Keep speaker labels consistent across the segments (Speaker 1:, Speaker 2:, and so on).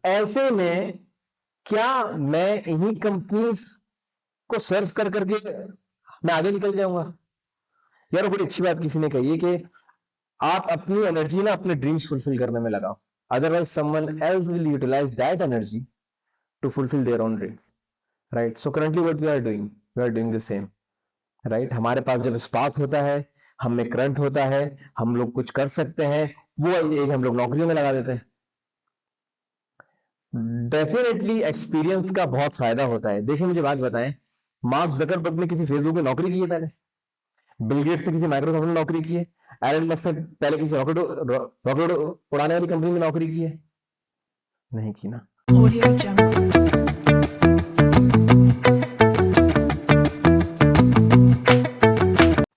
Speaker 1: ऐसे में क्या मैं इन्हीं कंपनीज को सर्व कर करके मैं आगे निकल जाऊंगा? यार वो बड़ी अच्छी बात किसी ने कही है कि आप अपनी एनर्जी ना अपने ड्रीम्स फुलफिल करने में लगाओ, otherwise someone else will utilise that energy to fulfil their own dreams, right? So currently what we are doing the same, right? हमारे पास जब स्पार्क होता है, हम में करंट होता है, हम लोग कुछ कर सकते हैं, वो एक हम लोग नौकरियों में लगा देते हैं। डेफिनेटली एक्सपीरियंस का बहुत फायदा होता है। देखिए मुझे बात बताएं, मार्क जकरबर्ग ने किसी फेसबुक में नौकरी की है पहले? बिल गेट्स ने किसी माइक्रोसॉफ्ट में नौकरी की है? एलन मस्क ने पहले किसी रॉकेट उड़ाने वाली कंपनी में नौकरी की है? नहीं की ना।
Speaker 2: Audio Jungle.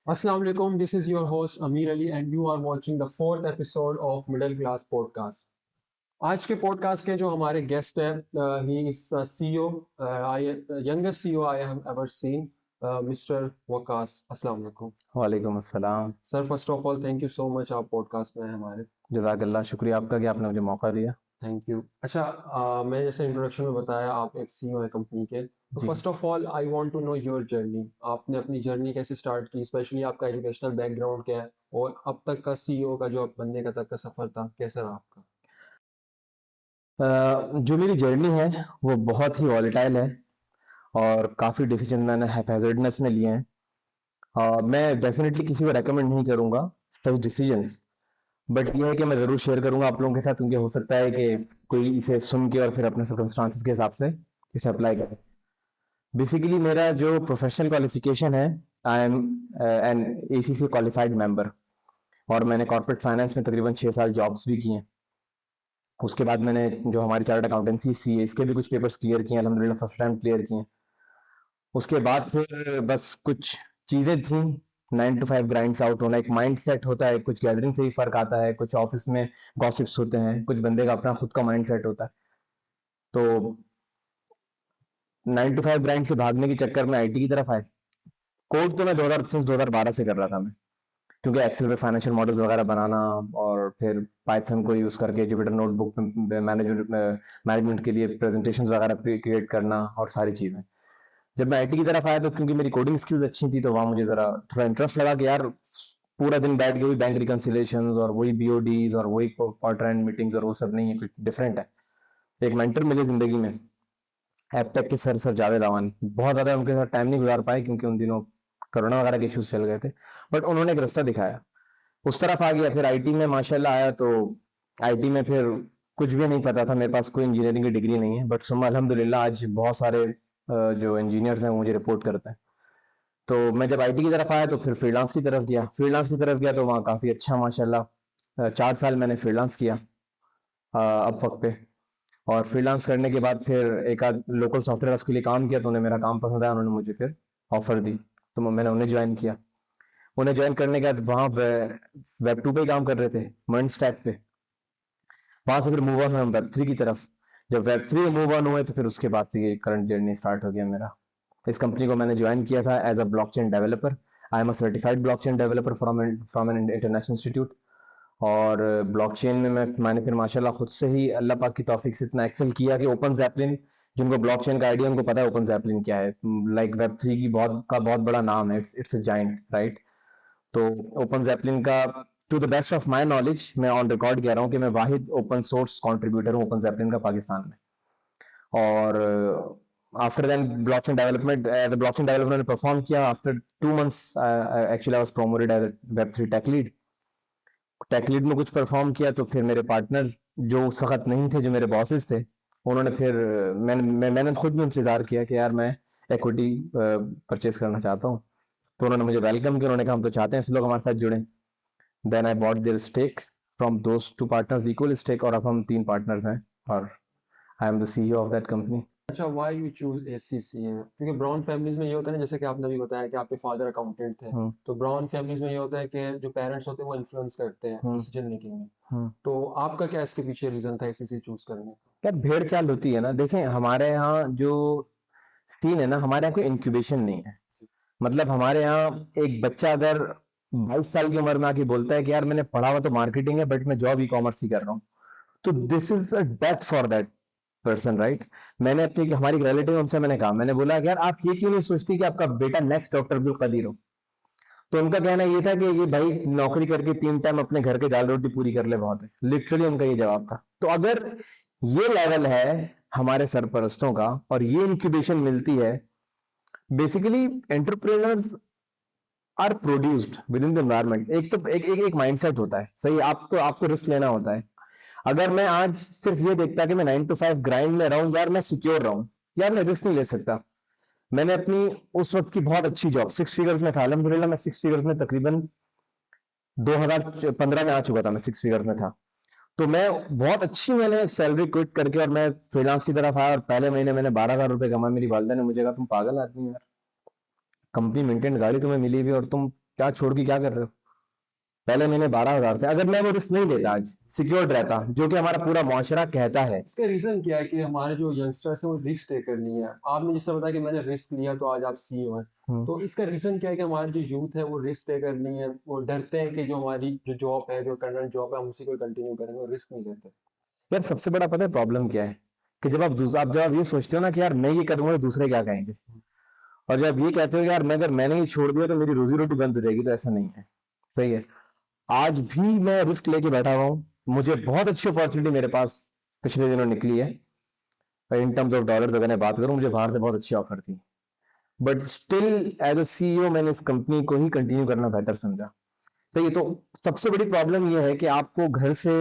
Speaker 3: Assalamu alaikum, this is your host Amir Ali and you are watching the 4th episode of Middle Class Podcast. आज के पॉडकास्ट के जो हमारे गेस्ट है, he is CEO, youngest CEO I have ever seen, mister Waqas. अस्सलाम वालेकुम
Speaker 1: वालेकुम अस्सलाम।
Speaker 3: Sir. First of all thank you so much, आप पॉडकास्ट में हैं हमारे।
Speaker 1: जज़ाकल्लाह, शुक्रिया आपका कि आपने मुझे मौका दिया।
Speaker 3: Thank you. अच्छा, मैं जैसे इंट्रोडक्शन में बताया आप एक सीईओ है कंपनी के, तो
Speaker 1: जी।
Speaker 3: First of all I want to know your journey. आपने अपनी जर्नी कैसे स्टार्ट की, स्पेशली आपका एजुकेशनल बैकग्राउंड क्या है, और अब तक का सीईओ का जो बनने का तक का सफर था कैसा रहा आपका?
Speaker 1: जो मेरी जर्नी है वो बहुत ही वॉलेटाइल है और काफ़ी डिसीजन मैंने हैपेजर्डनेस में लिए हैं। मैं डेफिनेटली किसी को रेकमेंड नहीं करूंगा सच डिसीजंस, बट ये है कि मैं ज़रूर शेयर करूंगा आप लोगों के साथ, क्योंकि हो सकता है कि कोई इसे सुन के और फिर अपने सर्कमस्टांसेस के हिसाब से इसे अप्लाई करे। बेसिकली मेरा जो प्रोफेशनल क्वालिफिकेशन है, I am an ACC qualified member, और मैंने कॉर्पोरेट फाइनेंस में तकरीबन 6 साल जॉब्स भी की हैं। उसके बाद मैंने जो हमारी चार्टर्ड अकाउंटेंसी सी है इसके भी कुछ पेपर्स क्लियर किए हैं, अल्हम्दुलिल्लाह फर्स्ट टाइम क्लियर किए हैं। उसके बाद फिर बस कुछ चीज़ें थी, 9 to 5 ग्राइंड्स आउट होना, एक माइंड सेट होता है, कुछ गैदरिंग से ही फर्क आता है, कुछ ऑफिस में गॉसिप्स होते हैं, कुछ बंदे का अपना खुद का माइंड सेट होता है। तो 9 to 5 ग्राइंड से भागने के चक्कर में आईटी की तरफ आए। कोड तो मैं 2012 से कर रहा था मैं, क्योंकि एक्सेल पे फाइनेंशियल मॉडल्स वगैरह बनाना और फिर पाइथन को यूज करके जुपिटर नोटबुक में मैनेजमेंट के लिए प्रेजेंटेशंस वगैरह क्रिएट करना और सारी चीजें। जब मैं आईटी की तरफ आया तो क्योंकि मेरी कोडिंग स्किल्स अच्छी थी तो वहां मुझे जरा थोड़ा इंटरेस्ट लगा कि यार पूरा दिन बैठ के वही बैंक रिकंसिलेशन और वही बीओडीज और वही क्वार्टर एंड मीटिंग्स और वो सब नहीं है, कुछ डिफरेंट है। एक मेंटर मिले जिंदगी में, एपटेक के सर जावेद अवान। बहुत ज्यादा उनके साथ टाइम नहीं गुजार पाए क्योंकि उन दिनों कोरोना वगैरह के इश्यूज चल गए थे, बट उन्होंने एक रास्ता दिखाया, उस तरफ आ गया। फिर आईटी में माशाल्लाह आया तो आईटी में फिर कुछ भी नहीं पता था, मेरे पास कोई इंजीनियरिंग की डिग्री नहीं है, बट सुम्मा अल्हम्दुलिल्लाह आज बहुत सारे जो इंजीनियर्स हैं वो मुझे रिपोर्ट करते हैं। तो मैं जब आईटी की तरफ आया तो फिर फ्रीलांस की तरफ गया तो वहाँ काफ़ी अच्छा माशाल्लाह 4 साल मैंने फ्रीलांस किया अपवर्क पे। और फ्रीलांस करने के बाद फिर एक आध लोकल सॉफ्टवेयर हाउस के लिए काम किया तो उन्हें मेरा काम पसंद आया, उन्होंने मुझे फिर ऑफर दी, तो मैंने उन्हें ज्वाइन किया। उन्हें ज्वाइन करने के बाद वहाँ वेब 2 पे ही काम कर रहे थे, मर्न स्टैक पे। वहां से फिर मूव ऑन हम वेब 3 की तरफ। जब वेब 3 मूव ऑन हुए तो फिर उसके बाद से ये करंट जर्नी स्टार्ट हो गया मेरा। इस कंपनी को मैंने ज्वाइन किया था as a blockchain developer. I am a certified blockchain developer from an international institute. और ब्लॉकचेन में मैंने फिर माशाल्लाह खुद से ही अल्लाह पाक की तौफीक से इतना एक्सेल किया कि ओपन जैपलिन, जिनको ब्लॉकचेन का आइडिया उनको पता है ओपन जैपलिन क्या है, लाइक वेब 3 की बहुत बड़ा नाम है, इट्स अ जाइंट, राइट? तो ओपन जैपलिन का to the best of my knowledge मैं ऑन रिकॉर्ड कह रहा हूँ कि मैं वाहिद ओपन सोर्स कंट्रीब्यूटर हूँ ओपन जैपलिन का पाकिस्तान में। और आफ्टर देन ब्लॉकचेन डेवलपमेंट ने परफॉर्म किया। After 2 months actually I was promoted as web 3 tech lead में कुछ परफॉर्म किया तो फिर मेरे पार्टनर्स जो उस वक्त नहीं थे, जो मेरे बॉसेस थे, उन्होंने फिर मैंने खुद भी उनसे इज़हार किया कि यार मैं इक्विटी परचेज करना चाहता हूँ। तो उन्होंने मुझे वेलकम किया, उन्होंने कहा हम तो चाहते हैं ऐसे लोग हमारे साथ जुड़े। Then I bought their stake from those 2 partners, equal stake, और अब हम 3 पार्टनर्स हैं और I am the CEO of that company.
Speaker 3: अच्छा, व्हाई यू चूज एसीसी है? क्योंकि ब्राउन फैमिलीज में ये होता है ना, जैसे कि आपने अभी बताया कि आपके फादर अकाउंटेंट थे,
Speaker 1: हम्म
Speaker 3: तो ब्राउन फैमिलीज में ये होता है कि जो पेरेंट्स होते हैं वो इन्फ्लुएंस करते हैं
Speaker 1: हम्म
Speaker 3: डिसीजन मेकिंग में।
Speaker 1: हम्म
Speaker 3: तो आपका क्या इसके पीछे रीजन था एसीसी चूज करने का?
Speaker 1: यार भेड़ चाल होती है ना। देखें हमारे यहाँ जो सीन है ना, हमारे यहाँ कोई इंक्यूबेशन नहीं है। मतलब हमारे यहाँ एक बच्चा अगर 22 साल की उम्र में आके बोलता है कि यार मैंने पढ़ा हुआ तो मार्केटिंग है बट मैं जॉब ई कॉमर्स ही कर रहा हूँ, तो this is a death for that person, right? मैंने अपनी हमारी रिलेटिव उनसे मैंने कहा, मैंने बोला कि यार आप ये क्यों नहीं सोचती कि आपका बेटा नेक्स्ट डॉक्टर अब्दुल कदीर हो? तो उनका कहना ये था कि ये भाई नौकरी करके 3 टाइम अपने घर के दाल रोटी पूरी कर ले, बहुत है। लिटरली उनका ये जवाब था। तो अगर ये लेवल है हमारे सरपरस्तों का और ये इंक्यूबेशन मिलती है, basically entrepreneurs are produced within the environment. एक तो एक माइंडसेट होता है, सही है? आपको रिस्क लेना होता है। अगर मैं आज सिर्फ ये देखता कि मैं 9 to 5 ग्राइंड में रहूं, यार मैं सिक्योर रहूं, यार मैं रिस्क नहीं ले सकता। मैंने अपनी उस वक्त की बहुत अच्छी जॉब, 6 फिगर्स में था, अल्हम्दुलिल्लाह मैं 6 फिगर्स में तकरीबन 2015 में आ चुका था, मैं 6 फिगर्स में था। तो मैं बहुत अच्छी, मैंने सैलरी क्विट करके और मैं फ्रीलांस की तरफ आया, और पहले महीने मैंने 12,000 रुपए कमाए। मेरी वालदा ने मुझे कहा तुम पागल आदमी हो यार, कंपनी मेंटेन गाड़ी तुम्हें मिली हुई है और तुम क्या छोड़ के क्या कर रहे हो? पहले महीने 12,000 थे। अगर मैं वो रिस्क नहीं लेता, आज सिक्योर्ड रहता, जो कि हमारा पूरा मुआशरा कहता है।
Speaker 3: इसका रीजन क्या है कि हमारे जो यंगस्टर्स हैं वो रिस्क टेकर नहीं है? आपने जिस तरह बताया कि मैंने रिस्क लिया तो आज आप सीईओ हैं,
Speaker 1: हम्म।
Speaker 3: तो इसका रीजन क्या है कि हमारे जो यूथ है वो रिस्क टेकर नहीं है? वो डरते हैं कि जो हमारी जो जॉब है, जो करंट जॉब है, हम उसी को कंटिन्यू करेंगे और रिस्क नहीं लेते।
Speaker 1: यार सबसे बड़ा पता है प्रॉब्लम क्या है? कि जब आप ये सोचते हो ना कि यार मैं ये करूंगा तो दूसरे क्या कहेंगे, और जब ये कहते हो यार मैं अगर मैंने ये छोड़ दिया तो मेरी रोजी रोटी बंद हो जाएगी, तो ऐसा नहीं है। सही है? आज भी मैं रिस्क लेके बैठा हुआ हूँ। मुझे बहुत अच्छी अपॉर्चुनिटी मेरे पास पिछले दिनों निकली है। इन टर्म्स ऑफ डॉलर्स अगर मैं बात करूं, मुझे बाहर से बहुत अच्छी ऑफर थी, but still as a CEO मैंने इस कंपनी को ही कंटिन्यू करना बेहतर समझा। तो ये तो सबसे बड़ी प्रॉब्लम ये है कि आपको घर से,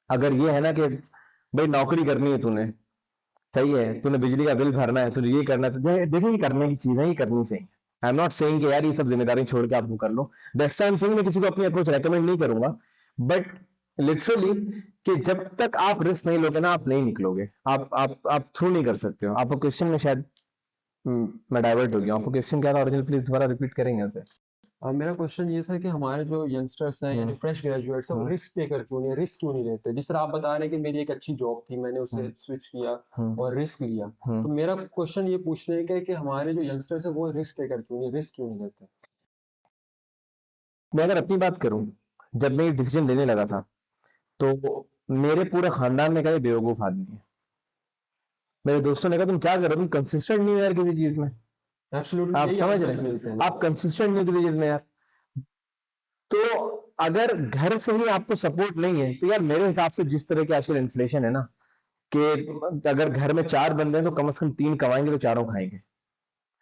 Speaker 1: अगर ये है ना कि भाई नौकरी करनी है तूने, सही है, तूने बिजली का बिल भरना है, तुझे ये करना है, तो देखो ये करने की चीज है, ये करनी चाहिए। आई एम नॉट सेइंग कि यार ये सब जिम्मेदारी छोड़ के आप वो कर लो, दैट्स आई एम सेइंग, मैं किसी को अपनी अप्रोच रेकमेंड नहीं करूंगा, बट लिटरली कि जब तक आप रिस्क नहीं लोगे ना, आप नहीं निकलोगे। आप थ्रू नहीं कर सकते हो। आपको क्वेश्चन में शायद मैं डाइवर्ट हो गया हूं। आपको क्वेश्चन क्या था ओरिजिनल, प्लीज दोबारा रिपीट करेंगे ऐसे?
Speaker 3: मेरा क्वेश्चन ये था कि हमारे जो यंगस्टर्स हैं या जो फ्रेश ग्रेजुएट्स हैं वो
Speaker 1: हम्म
Speaker 3: रिस्क टेकर क्यों नहीं, रिस्क क्यों नहीं लेते? जिस तरह आप बता रहे हैं कि मेरी एक अच्छी जॉब थी, मैंने उसे
Speaker 1: हम्म
Speaker 3: स्विच किया
Speaker 1: हम्म
Speaker 3: और रिस्क लिया, तो
Speaker 1: हम्म
Speaker 3: मेरा क्वेश्चन ये पूछने का है कि हमारे जो यंगस्टर्स हैं वो रिस्क टेकर क्यों नहीं, रिस्क क्यों नहीं लेते?
Speaker 1: मैं अगर अपनी बात करूं, जब मैं ये डिसीजन लेने लगा था, तो मेरे पूरे खानदान ने कहा ये बेवकूफ आदमी है। मेरे दोस्तों ने कहा तुम क्या कर रहे हो, तुम कंसिस्टेंट नहीं हो यार किसी चीज में।
Speaker 3: एब्सोल्युटली
Speaker 1: आप
Speaker 3: यही
Speaker 1: समझ रहे
Speaker 3: आंसर्स
Speaker 1: हैं?
Speaker 3: मिलते हैं।
Speaker 1: आप कंसिस्टेंट नहीं हो किसी चीज में यार। तो अगर घर से ही आपको सपोर्ट नहीं है, तो यार मेरे हिसाब से जिस तरह की आजकल इन्फ्लेशन है ना, कि अगर घर में 4 बंदे हैं तो कम से कम 3 कमाएंगे तो चारों खाएंगे।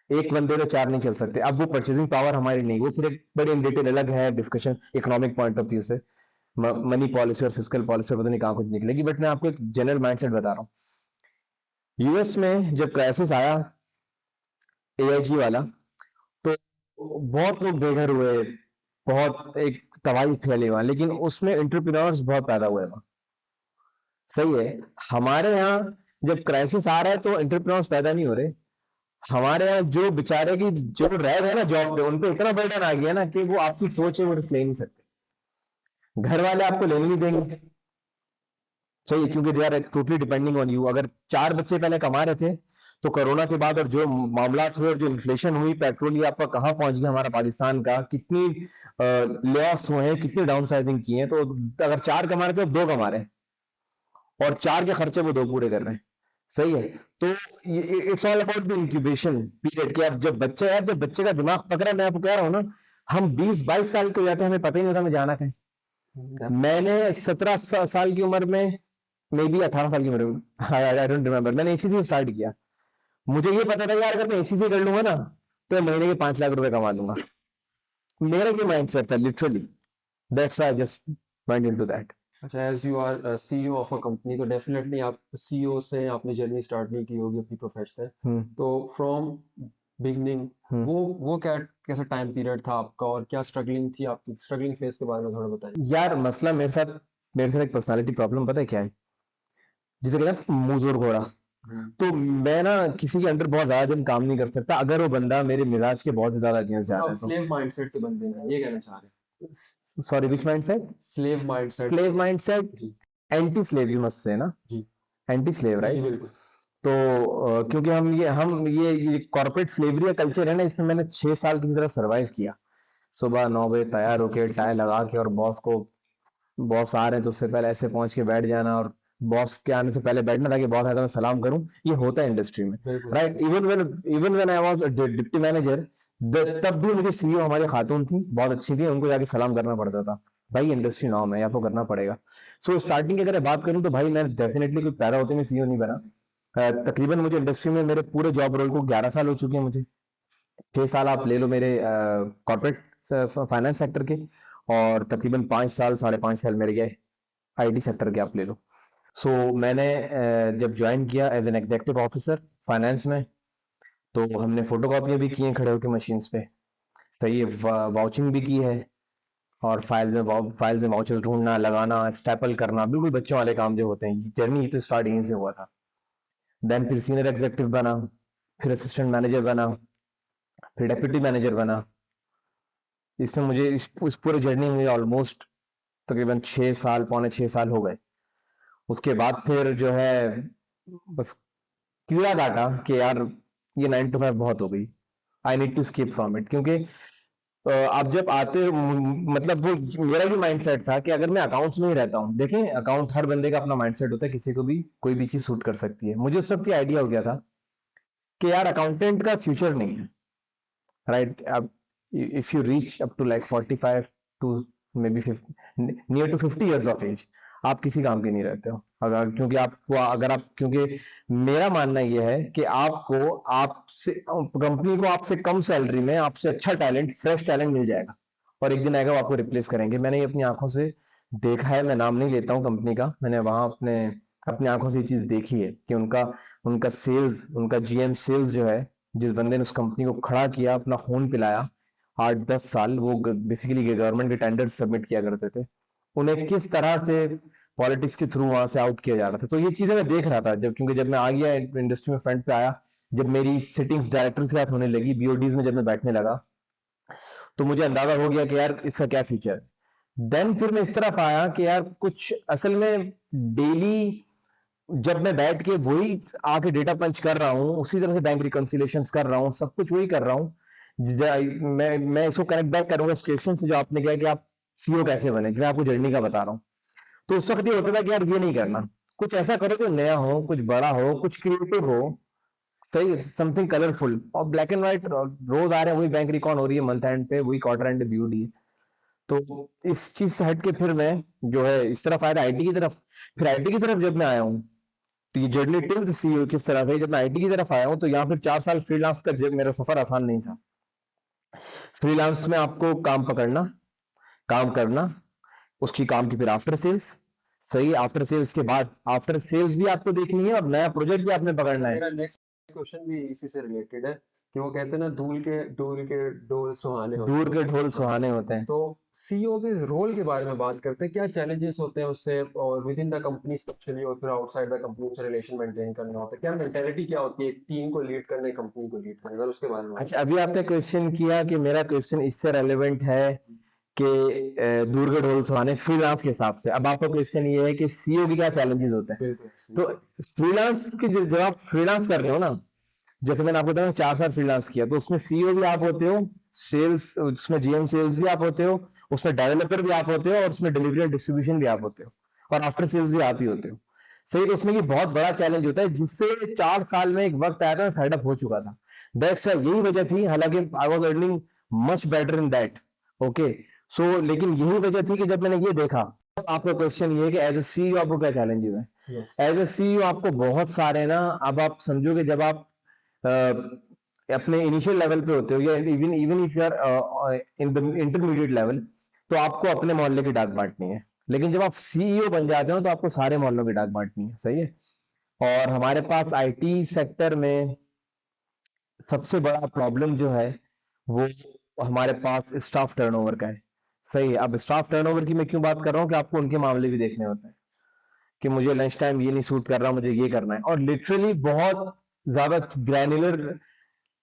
Speaker 1: एक बंदे तो 4 नहीं चल सकते। अब वो परचेसिंग पावर हमारी नहीं, वो फिर एक बड़ी इन डिटेल अलग है discussion, economic point of view से। मनी पॉलिसी और फिजिकल पॉलिसी पता नहीं कहाँ कुछ निकलेगी, बट मैं आपको एक जनरल माइंडसेट बता रहा हूँ। यूएस में जब क्राइसिस आया, एआईजी वाला, तो बहुत लोग बेघर हुए, बहुत एक तबाही फैली वहां, लेकिन उसमें एंटरप्रेन्योर्स बहुत पैदा हुए वहां। सही है? हमारे यहाँ जब क्राइसिस आ रहा है तो एंटरप्रेन्योर्स पैदा नहीं हो रहे। हमारे यहाँ जो बेचारे की जो रह गए ना जॉब पे, उन पे इतना बर्डन आ गया ना कि वो आपकी सोच है वो रिस्क ले नहीं सकते। घर वाले आपको लेने नहीं देंगे, सही है, क्योंकि they are totally depending on you. अगर 4 बच्चे पहले कमा रहे थे, तो कोरोना के बाद और जो मामला हुए और जो इन्फ्लेशन हुई, पेट्रोल ये आपका कहाँ पहुंच गया, हमारा पाकिस्तान का कितनी ले ऑफ्स हुए हैं, कितनी डाउन साइजिंग की है। तो अगर 4 कमा रहे थे, अब 2 कमा रहे हैं, और 4 के खर्चे वो 2 पूरे कर रहे हैं। सही है? तो it's all about the incubation period, कि अब जब बच्चा, यार जब बच्चे का दिमाग पकड़ा, मैं आपको कह रहा हूँ ना, हम 20-22 साल के हो जाते हैं, हमें पता ही नहीं होता हमें जाना कहीं। मैंने 17 साल की उम्र में, मे बी 18 साल की उम्र में, आई डोंट रिमेम्बर, मैंने एसीसी स्टार्ट किया। मुझे ये पता था यार अगर मैं एसीसी कर लूंगा ना, तो महीने के 5 लाख रुपए कमा लूंगा। मेरा ये माइंडसेट था literally, that's why I just went into that.
Speaker 3: अच्छा, as you are CEO of a company, तो डेफिनेटली आप सीईओ से आपने जर्नी स्टार्ट नहीं की होगी अपनी प्रोफेशनल,
Speaker 1: हम्म
Speaker 3: तो फ्रॉम बिगनिंग
Speaker 1: हम्म
Speaker 3: वो क्या कैसा टाइम पीरियड था आपका और क्या स्ट्रगलिंग थी आपकी? स्ट्रगलिंग फेज के बारे में थोड़ा बताइए।
Speaker 1: यार मसला मेरे साथ एक पर्सनालिटी प्रॉब्लम पता है क्या है, जिसे कहते हैं मुंह जोर घोड़ा।
Speaker 3: हम्म।
Speaker 1: तो मैं ना किसी के अंडर बहुत ज्यादा दिन काम नहीं कर सकता, अगर वो बंदा मेरे मिजाज के बहुत ज्यादा अगेंस्ट जा
Speaker 3: मतलब
Speaker 1: रहा
Speaker 3: आप
Speaker 1: है तो।
Speaker 3: स्लेव माइंडसेट के बंदे हैं, ये कहना चाह रहे
Speaker 1: सॉरी, विच माइंडसेट?
Speaker 3: हैं? Slave mindset.
Speaker 1: स्लेव माइंडसेट,
Speaker 3: जी।
Speaker 1: Anti slave you must say ना,
Speaker 3: जी।
Speaker 1: एंटी स्लेव,
Speaker 3: जी जी
Speaker 1: राइट?
Speaker 3: बिल्कुल।
Speaker 1: तो क्योंकि हम ये कॉर्पोरेट स्लेवरी का कल्चर है ना, इसमें मैंने 6 साल की तरह सरवाइव किया। सुबह 9 बजे तैयार होके टाई लगा के, और बॉस आ रहे हैं तो उससे पहले ऐसे पहुंच के बैठ जाना, और बॉस के आने से पहले बैठना था कि बॉस आया तो मैं सलाम करूं, ये होता है इंडस्ट्री में,
Speaker 3: बिल्कुल
Speaker 1: right? Even when I was deputy manager, तब भी मुझे सीईओ हमारी खातून थी, बहुत अच्छी थी, उनको जाके सलाम करना पड़ता था। भाई इंडस्ट्री नॉर्म है, आपको करना पड़ेगा। सो स्टार्टिंग की अगर मैं बात करूं तो भाई मैं डेफिनेटली कोई पैरा होते में सीईओ नहीं बना। तकरीबन मुझे इंडस्ट्री में मेरे पूरे जॉब रोल को 11 साल हो चुके हैं मुझे। 6 साल आप ले लो मेरे कॉर्पोरेट फाइनेंस सेक्टर के, और तकरीबन 5 साल 5.5 साल मेरे गए आईटी सेक्टर के, आप ले लो। सो मैंने जब ज्वाइन किया as an executive officer finance में, तो हमने फोटोकॉपियां भी की हैं खड़े होकर मशीन्स पे, सही है, वाउचिंग भी की है, और फाइल्स में वाउचर्स ढूंढना, लगाना, स्टेपल करना, बिल्कुल बच्चों वाले काम जो होते हैं। जर्नी तो स्टार्ट यहीं से हुआ था। देन फिर सीनियर एग्जीक्यूटिव बना, फिर असिस्टेंट मैनेजर बना, फिर डेप्यूटी मैनेजर बना। इसमें मुझे इस पूरे जर्नी में ऑलमोस्ट तकरीबन 6 साल, 6.25 साल हो गए। उसके बाद फिर जो है बस कीड़ा काटा कि यार ये 9 to 5 बहुत हो गई, I need to skip from it. क्योंकि आप जब आते हो, मतलब वो मेरा भी माइंडसेट था कि अगर मैं अकाउंट्स में ही रहता हूँ, देखें अकाउंट हर बंदे का अपना माइंडसेट होता है, किसी को भी कोई भी चीज सूट कर सकती है। मुझे उस वक्त ये आइडिया हो गया था कि यार अकाउंटेंट का फ्यूचर नहीं है, राइट? अब if you reach up to like 45 to maybe near to 50 years of age, आप किसी काम के नहीं रहते हो। अगर क्योंकि आपको अगर आप क्योंकि मेरा मानना यह है कि आपको आपसे कंपनी को आपसे कम सैलरी में आपसे अच्छा टैलेंट, फ्रेश टैलेंट मिल जाएगा, और एक दिन आएगा वो आपको रिप्लेस करेंगे। मैंने ये अपनी आंखों से देखा है, मैं नाम नहीं लेता हूँ कंपनी का, मैंने वहां अपने अपनी आंखों से ये चीज देखी है कि उनका उनका सेल्स, उनका जीएम सेल्स जो है, जिस बंदे ने उस कंपनी को खड़ा किया, अपना खून पिलाया 8-10 साल, वो बेसिकली गवर्नमेंट के टेंडर सबमिट किया करते थे, उन्हें किस तरह से पॉलिटिक्स के थ्रू वहां से आउट किया जा रहा था। तो ये चीजें मैं देख रहा था क्योंकि जब मैं आ गया इंडस्ट्री में, फ्रंट पे आया, जब मेरी सिटिंग्स डायरेक्टर के साथ होने लगी, बीओडीज में जब मैं बैठने लगा, तो मुझे अंदाजा हो गया कि यार इसका क्या फ्यूचर है। देन फिर मैं इस तरफ आया कि यार कुछ असल में डेली जब मैं बैठ के वही आके डेटा पंच कर रहा हूँ, उसी तरह से बैंक रिकंसिलेशन कर रहा हूँ, सब कुछ वही कर रहा हूँ। मैं इसको कनेक्ट बैक करूंगा इस क्वेश्चन से जो आपने किया कि आप सीईओ कैसे बने, मैं आपको जर्नी का बता रहा हूँ। तो उस वक्त ये होता था कि यार ये नहीं करना, कुछ ऐसा करो जो नया हो, कुछ बड़ा हो, कुछ क्रिएटिव हो, सही, समथिंग कलरफुल। और ब्लैक एंड व्हाइट रोज आ रहे हैं, वही बैंक रिकॉन हो रही है मंथ एंड पे, वही क्वार्टर एंड बीओडी। तो इस चीज से हट के फिर मैं जो है इस तरफ आया था, आईटी की तरफ। फिर आईटी की तरफ जब मैं आया हूँ, तो ये जर्नी टिल द सीईओ किस तरह से, जब मैं आईटी की तरफ आया हूँ, तो यहाँ फिर 4 साल फ्रीलांस का जब मेरा सफर आसान नहीं था। फ्रीलांस में आपको काम पकड़ना, काम करना, उसकी काम की फिर आफ्टर सेल्स, सही, आफ्टर सेल्स के बाद आफ्टर सेल्स भी आपको देखनी है, और नया प्रोजेक्ट भी आपने पकड़ना है।
Speaker 3: मेरा नेक्स्ट क्वेश्चन भी इसी से रिलेटेड है कि वो कहते हैं ना, धूल के डोल सुहाने होते
Speaker 1: दूर के
Speaker 3: हैं।
Speaker 1: ढोल
Speaker 3: हाँ,
Speaker 1: सुहाने होते हैं।
Speaker 3: तो सीईओ के रोल के बारे में बात करते हैं, क्या चैलेंजेस होते हैं उससे, और with in the company structurally और फिर आउटसाइड द कंपनी से रिलेशन मेंटेन करना होता है, क्या मेंटेलिटी क्या होती है एक टीम को लीड करने, कंपनी को लीड करने, अगर उसके बारे में बात
Speaker 1: अच्छा, अभी आपने क्वेश्चन किया कि मेरा क्वेश्चन इससे रेलेवेंट है कि दूर के ढोल सुहाने फ्रीलांस के हिसाब से। अब आपका क्वेश्चन ये है कि सीईओ की क्या चैलेंजेस होते हैं।
Speaker 3: करें। बिल्कुल
Speaker 1: तो फ्रीलांस के जब आप फ्रीलांस कर रहे हो ना, जैसे मैंने आपको बताया 4 साल फ्रीलांस किया, तो उसमें सीईओ भी आप होते हो, सेल्स उसमें जीएम सेल्स भी आप होते हो, उसमें डेवलपर भी आप होते हो, और उसमें डिलीवरी एंड डिस्ट्रीब्यूशन भी आप होते हो, और आफ्टर सेल्स भी आप ही होते हो, सही। तो उसमें ये बहुत बड़ा चैलेंज होता है, जिससे 4 साल में एक वक्त आया था मैं फेड अप हो चुका था। दैट्स यही वजह थी, हालांकि I was earning much better in that, okay. So लेकिन यही वजह थी कि जब मैंने ये देखा, आपका क्वेश्चन ये है कि एज ए सीईओ आपको क्या चैलेंजेस है।
Speaker 3: यस
Speaker 1: एज ए सीईओ आपको बहुत सारे ना, अब आप समझो कि जब आप अ, अपने इनिशियल लेवल पे होते हो, या even even if you are in the intermediate level, तो आपको अपने मोहल्ले की डाक बांटनी है। लेकिन जब आप सीईओ बन जाते हो तो आपको सारे मोहल्लों की डाक बांटनी है, सही है। और हमारे पास आईटी सेक्टर में सबसे बड़ा प्रॉब्लम जो है, वो हमारे पास स्टाफ टर्नओवर का है, सही है। अब स्टाफ टर्नओवर की मैं क्यों बात कर रहा हूँ कि आपको उनके मामले भी देखने होते हैं, कि मुझे लंच टाइम ये नहीं सूट कर रहा, मुझे ये करना है, और लिटरली बहुत ज्यादा ग्रैन्युलर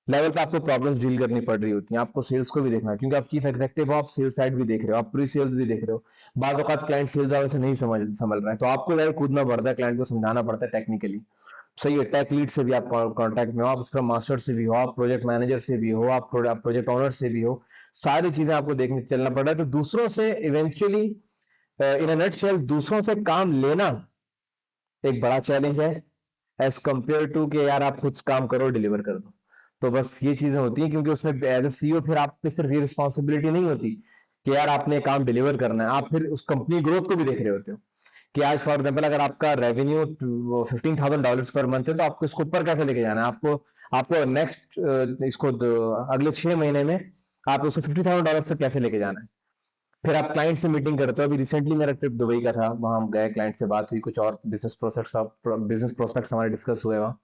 Speaker 1: लेवल पे आपको प्रॉब्लम्स डील करनी पड़ रही होती हैं। आपको सेल्स को भी देखना है, क्योंकि आप चीफ एग्जीक्यूटिव हो, आप सेल्स साइड भी देख रहे हो, आप प्री सेल्स भी देख रहे हो। बाद औकात क्लाइंट सेल्स वाले से नहीं संभल रहा है, तो आपको यार कूदना पड़ता है, क्लाइंट को समझाना पड़ता है टेक्निकली, सही है। टेक लीड से भी आप कांटेक्ट में हो, आप स्क्रम मास्टर से भी हो, आप प्रोजेक्ट मैनेजर से भी हो, आप प्रोजेक्ट ओनर से भी हो, सारी चीजें आपको देखने चलना पड़ रहा है। तो दूसरों से इवेंचुअली, इन अ नटशेल, दूसरों से काम लेना एक बड़ा चैलेंज है एज कम्पेयर टू कि यार आप खुद काम करो डिलीवर कर दो। तो बस ये चीजें होती हैं, क्योंकि उसमें एज ए सीईओ फिर आप पे सिर्फ ये रिस्पॉन्सिबिलिटी नहीं होती कि यार आपने काम डिलीवर करना है, आप फिर उस कंपनी ग्रोथ को भी देख रहे होते हो कि आज फॉर एग्जाम्पल अगर आपका रेवेन्यू $15,000 पर मंथ है, तो आपको इसको ऊपर कैसे लेके जाना है, आपको आपको नेक्स्ट अगले 6 महीने में आप उसको $50,000 से कैसे लेके जाना है। फिर आप क्लाइंट से मीटिंग करते हो। अभी रिसेंटली मेरा ट्रिप दुबई का था, वहां हम गए, क्लाइंट से बात हुई, कुछ और बिजनेस प्रोस्पेक्ट्स हमारे डिस्कस हुए वहाँ।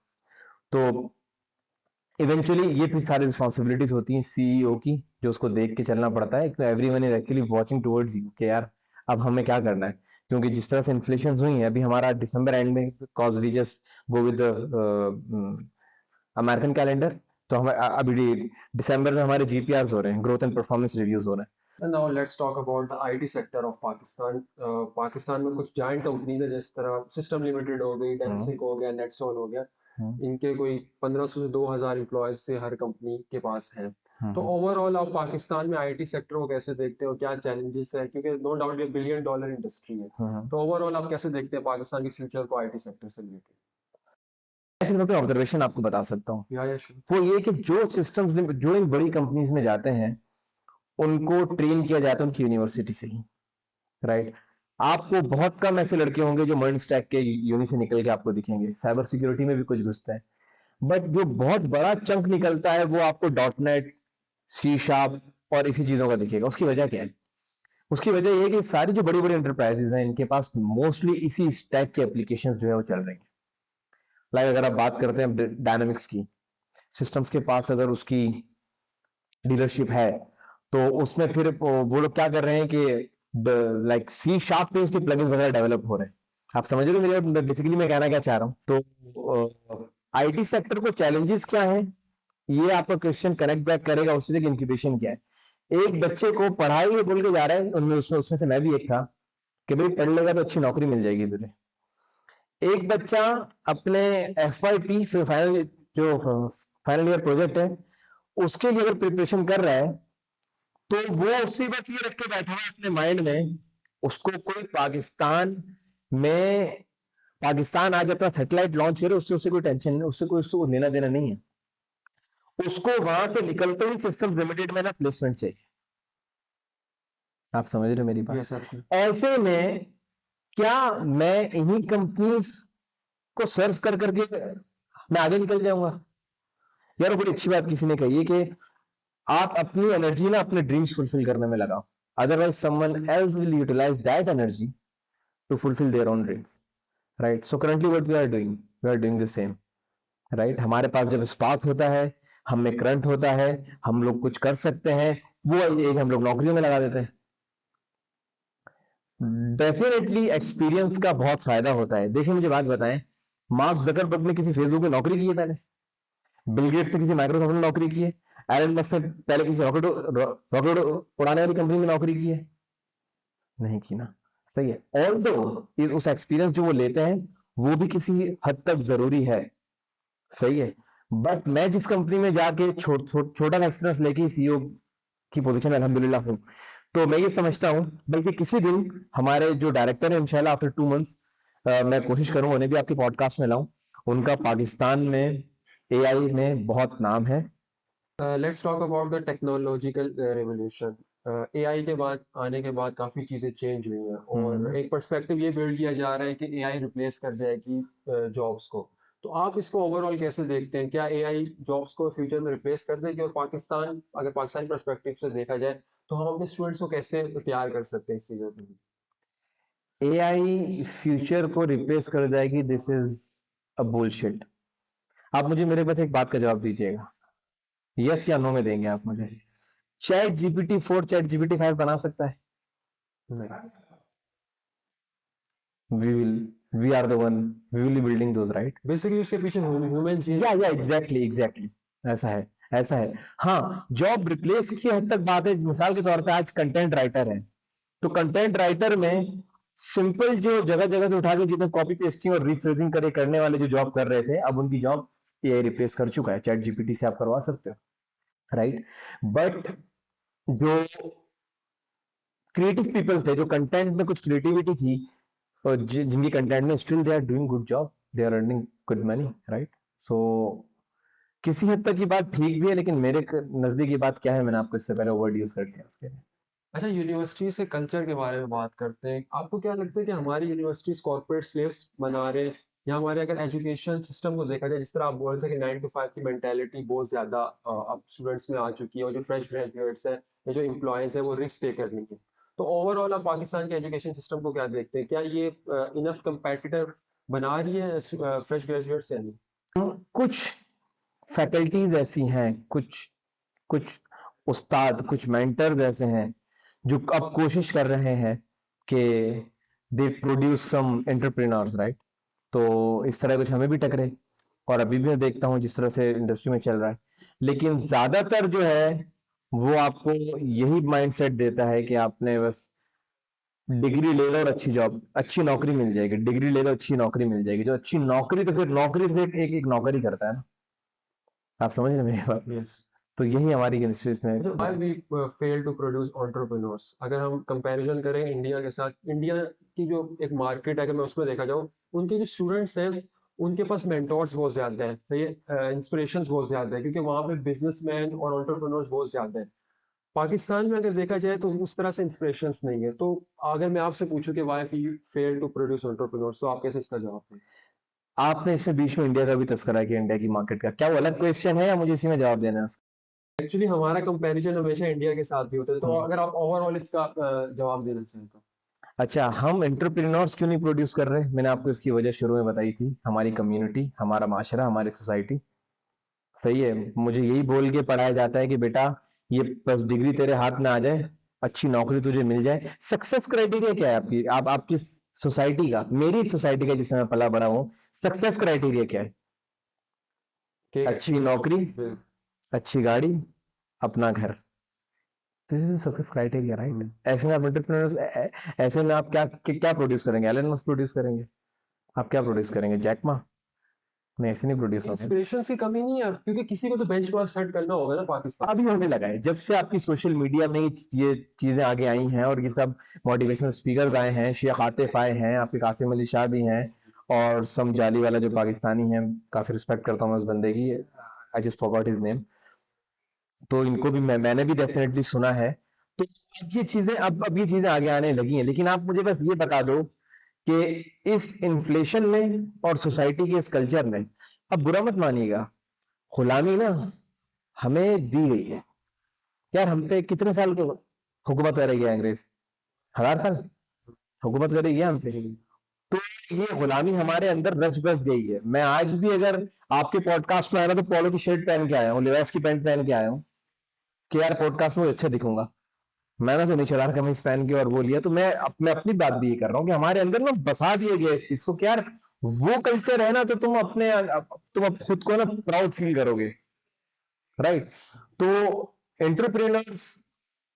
Speaker 1: तो इवेंचुअली ये फिर सारी रिस्पॉन्सिबिलिटीज होती हैं सीईओ की, जो उसको देख के चलना पड़ता है। Everyone is actually watching towards you कि यार अब हमें क्या करना है, क्योंकि जिस तरह से इन्फ्लेशन हुई है अभी हमारा दिसंबर एंड में, because we just go with American calendar, तो हम अभी दिसंबर में हमारे जीपीआर हो रहे हैं, ग्रोथ एंड परफॉर्मेंस रिव्यूज हो रहे हैं।
Speaker 3: And now let's talk about the IT sector of Pakistan. Pakistan में कुछ जाइंट कंपनीज है, जिस तरह सिस्टम लिमिटेड हो गई, डेंसिक हो गया, नेटसोन हो गया। इनके कोई 1500 से 2000 एम्प्लॉयज से हर कंपनी के पास है। तो ओवरऑल आप पाकिस्तान में आईटी सेक्टर को कैसे देखते हो, क्या चैलेंजेस है, क्योंकि नो डाउट ये बिलियन डॉलर इंडस्ट्री है। तो ओवरऑल आप कैसे देखते हैं पाकिस्तान के फ्यूचर को आईटी सेक्टर से रिलेटेड?
Speaker 1: मैं सिर्फ अपने ऑब्जर्वेशन आपको बता सकता हूँ।
Speaker 3: या sure.
Speaker 1: वो ये कि जो सिस्टम्स जो इन बड़ी कंपनीज में जाते हैं उनको ट्रेन किया जाता है उनकी यूनिवर्सिटी से ही, राइट। आपको बहुत कम ऐसे लड़के होंगे जो मर्न स्टैक के यूनि से निकल के आपको दिखेंगे, साइबर सिक्योरिटी में भी कुछ घुसता है, बट जो बहुत बड़ा चंक निकलता है वो आपको डॉट नेट, सी शार्प और इसी चीजों का दिखेगा। उसकी वजह क्या है? उसकी वजह ये है कि सारी जो बड़ी बड़ी एंटरप्राइजेज हैं इनके पास मोस्टली इसी स्टैक के एप्लीकेशन जो है वो चल रही है। लाइक अगर आप बात करते हैं डायनामिक्स की, सिस्टम्स के पास अगर उसकी डीलरशिप है, तो उसमें फिर वो लोग क्या कर रहे हैं कि लाइक सी शार्प पे उसके प्लगइन्स वगैरह डेवलप हो रहे हैं। आप समझ रहे हो मेरे बेसिकली मैं कहना क्या चाह रहा हूँ? तो आईटी सेक्टर को चैलेंजेस क्या है, ये आपका क्वेश्चन कनेक्ट बैक करेगा उससे कि इंक्यूबेशन क्या है। एक बच्चे को पढ़ाई बोल के जा रहे हैं, उनमें उसमें से मैं भी एक था कि भाई पढ़ लेगा तो अच्छी नौकरी मिल जाएगी तुझे। एक बच्चा अपने FYP फिर फाइनल जो फाइनल ईयर प्रोजेक्ट है उसके लिए अगर प्रिपरेशन कर रहा है, तो वो उसी वक्त ये रख के बैठा हुआ अपने माइंड में, उसको कोई में पाकिस्तान आज अपना सैटेलाइट लॉन्च करे उससे उसे कोई टेंशन नहीं, उससे कोई उसको लेना देना नहीं है। उसको वहां से निकलते ही सिस्टम लिमिटेड में ना प्लेसमेंट चाहिए। आप समझ रहे हो मेरी बात?
Speaker 3: Yes, sir.
Speaker 1: ऐसे में क्या मैं इन्हीं कंपनीज को सर्व कर करके मैं आगे निकल जाऊंगा? यार बड़ी अच्छी बात किसी ने कही है कि आप अपनी एनर्जी ना अपने ड्रीम्स फुलफिल करने में लगाओ, otherwise someone else will utilise that energy to fulfil their own dreams, right. So currently what we are doing the same, right. हमारे पास जब स्पार्क होता है, हम में करंट होता है, हम लोग कुछ कर सकते हैं, वो एक हम लोग नौकरियों में लगा देते हैं। डेफिनेटली एक्सपीरियंस का बहुत फायदा होता है। देखिए मुझे बात बताएं, मार्क जकरबर्ग ने किसी फेसबुक में नौकरी की है पहले? बिल गेट्स ने किसी माइक्रोसॉफ्ट में नौकरी की है? एलन मस्क ने पहले किसी रॉकेट उड़ाने वाली कंपनी में नौकरी की है? नहीं की ना। सही है। ऑल्दो उस एक्सपीरियंस जो वो लेते हैं वो भी किसी हद तक जरूरी है, सही है। बट मैं जिस कंपनी में जाके छोटा एक्सपीरियंस लेके सीईओ की पोजीशन में अल्हम्दुलिल्लाह हूँ, तो मैं ये समझता हूँ बल्कि किसी दिन हमारे जो डायरेक्टर है इंशाल्लाह आफ्टर 2 मंथ्स मैं कोशिश करूंगा उन्हें भी आपके पॉडकास्ट में लाऊं। उनका पाकिस्तान में एआई में बहुत नाम है।
Speaker 3: Let's talk about the technological revolution. AI के बाद आने के बाद काफ़ी चीज़ें चेंज हुई हैं, और एक पर्सपेक्टिव ये बिल्ड किया जा रहा है कि एआई रिप्लेस कर जाएगी जॉब्स को। तो आप इसको ओवरऑल कैसे देखते हैं? क्या एआई जॉब्स को फ्यूचर में रिप्लेस कर देगी? और पाकिस्तान, अगर पाकिस्तानी पर्सपेक्टिव से देखा जाए, तो हम अपने स्टूडेंट्स को कैसे तैयार कर सकते हैं इस चीज़ों के लिए?
Speaker 1: एआई फ्यूचर को रिप्लेस कर जाएगी, दिस इज अ बुलशिट। आप मुझे मेरे पास एक बात का जवाब दीजिएगा, यस या नो में देंगे आप मुझे? ChatGPT 4 ChatGPT 5 बना सकता है?
Speaker 3: नहीं।
Speaker 1: we will we are the one, we will be building those, right?
Speaker 3: Basically उसके पीछे ह्यूमन
Speaker 1: या एग्जैक्टली ऐसा है, ऐसा है। हाँ, जॉब रिप्लेस की हद तक बात है। मिसाल के तौर पे आज कंटेंट राइटर है, तो कंटेंट राइटर में सिंपल जो जगह जगह से उठा के जितने कॉपी पेस्टिंग और रिफ्रेजिंग करे करने वाले जो जॉब कर रहे थे, अब उनकी जॉब एआई रिप्लेस कर चुका है। चैट जीपीटी से आप करवा सकते हो, राइट। बट जो क्रिएटिव पीपल थे, जो कंटेंट में कुछ क्रिएटिविटी थी, और जिनकी कंटेंट में still they are doing good job, they are earning good money, right? So किसी हद तक की बात ठीक भी है, लेकिन मेरे नजदीक ये बात क्या है, मैंने आपको इससे पहले वर्ड यूज कर दिया उसके लिए।
Speaker 3: अच्छा, यूनिवर्सिटी से कल्चर के बारे में बात करते हैं। आपको क्या लगता है कि हमारी यूनिवर्सिटीज कॉर्पोरेट स्लेव्स बना रहे हैं, या हमारे अगर एजुकेशन सिस्टम को देखा जाए, जिस तरह आप बोल रहे थे कि 9 to 5 की मेंटेलिटी बहुत ज्यादा अब स्टूडेंट्स में आ चुकी है, और जो फ्रेश ग्रेजुएट्स हैं या जो एम्प्लॉयज हैं वो रिस्क टेकर नहीं है, तो ओवरऑल आप पाकिस्तान के एजुकेशन सिस्टम को क्या देखते हैं? क्या ये इनफ competitive बना रही है फ्रेश ग्रेजुएट्स या नहीं?
Speaker 1: कुछ फैकल्टीज ऐसी हैं, कुछ कुछ उस्ताद, कुछ मेंटर्स ऐसे हैं जो अब कोशिश कर रहे हैं कि they produce some entrepreneurs, right? तो इस तरह कुछ हमें भी टकरे, और अभी भी मैं देखता हूँ जिस तरह से इंडस्ट्री में चल रहा है। लेकिन ज्यादातर जो है वो आपको यही माइंडसेट देता है कि आपने बस डिग्री ले लो और अच्छी जॉब, अच्छी नौकरी मिल जाएगी, डिग्री ले लो अच्छी नौकरी मिल जाएगी। जो अच्छी नौकरी, तो फिर नौकरी तो एक एक नौकरी करता है ना, आप समझ रहे हैं मेरी बात?
Speaker 3: यस।
Speaker 1: तो यही हमारी इंडस्ट्रीज में
Speaker 3: why we fail to produce entrepreneurs? अगर हम कंपैरिजन करें इंडिया के साथ, इंडिया की जो एक मार्केट है, अगर मैं उसमें देखा जाऊँ, उनके जो स्टूडेंट्स हैं उनके पास मेंटोर्स बहुत ज्यादा हैं, सही है, इंस्पिरेशंस बहुत ज्यादा है, क्योंकि वहाँ पे बिजनेसमैन और एंटरप्रेन्योर्स बहुत ज्यादा हैं। पाकिस्तान में अगर देखा जाए तो उस तरह से इंस्पिरेशंस नहीं है। तो अगर मैं आपसे पूछूं कि why we fail to produce entrepreneurs, तो आप कैसे इसका जवाब देंगे?
Speaker 1: आपने इसमें बीच में इंडिया का भी तस्करा किया, इंडिया की मार्केट का क्या वो अलग क्वेश्चन है, या मुझे इसी में जवाब देना है उसका?
Speaker 3: एक्चुअली हमारा कंपैरिजन हमेशा इंडिया के साथ भी होता है, तो
Speaker 1: हम्म।
Speaker 3: अगर आप ओवरऑल इसका जवाब देना चाहें तो।
Speaker 1: अच्छा, हम एंटरप्रेन्योर्स क्यों नहीं प्रोड्यूस कर रहे? मैंने आपको इसकी वजह शुरू में बताई थी, हमारी कम्युनिटी, हमारा माशरा, हमारी सोसाइटी। सही है, मुझे यही बोल के पढ़ाया जाता है कि बेटा ये बस डिग्री तेरे हाथ में आ जाए, अच्छी नौकरी तुझे मिल जाए। सक्सेस क्राइटेरिया क्या है आपकी, आप आपकी सोसाइटी का, मेरी सोसाइटी का जिसमें मैं पला बड़ा हूँ, सक्सेस क्राइटेरिया क्या है?
Speaker 3: कि
Speaker 1: अच्छी नौकरी, अच्छी गाड़ी, अपना घर। This is success criteria, right? ऐसे में आप एंटरप्रेन्योर्स, ऐसे में आप क्या प्रोड्यूस करेंगे? एलन मस्क प्रोड्यूस करेंगे? आप क्या प्रोड्यूस करेंगे? Jack Ma? नहीं, ऐसे नहीं प्रोड्यूस होंगे।
Speaker 3: इंस्पिरेशन की कमी नहीं है, क्योंकि किसी को तो बेंचमार्क सेट करना होगा ना पाकिस्तान।
Speaker 1: अभी होने लगा है, जब से आपकी सोशल मीडिया में ये चीजें आगे आई हैं, और ये सब मोटिवेशनल स्पीकर आए हैं, शेख आतिफ आए हैं, आपके कासिम अली शाह भी हैं, और सम जाली वाला जो पाकिस्तानी है, काफी रिस्पेक्ट करता हूँ मैं उस बंदे की, I just forgot his name. तो इनको भी मैंने भी डेफिनेटली सुना है। तो अब ये चीजें आगे आने लगी हैं, लेकिन आप मुझे बस ये बता दो कि इस इन्फ्लेशन में और सोसाइटी के इस कल्चर में, अब बुरा मत मानिएगा, गुलामी ना हमें दी गई है। यार हम पे कितने साल की हुकूमत करेगी अंग्रेज? 1000 साल हुकूमत करेगी हम पे। तो ये गुलामी हमारे अंदर रच बस गई है। मैं आज भी अगर आपके पॉडकास्ट में आया ना, तो पोलो की शर्ट पहन के आया हूँ, लिवाइस की पैंट पहन के आया हूँ, कि यार पॉडकास्ट में अच्छा दिखूंगा। मैंने तो नहीं सलवार कमीज पहन के और वो लिया। तो मैं अपनी बात भी ये कर रहा हूँ कि हमारे अंदर ना बसा दिया गया इस चीज को कि यार वो कल्चर है ना, तो तुम अब खुद को ना प्राउड फील करोगे, राइट? तो एंटरप्रेन्योर्स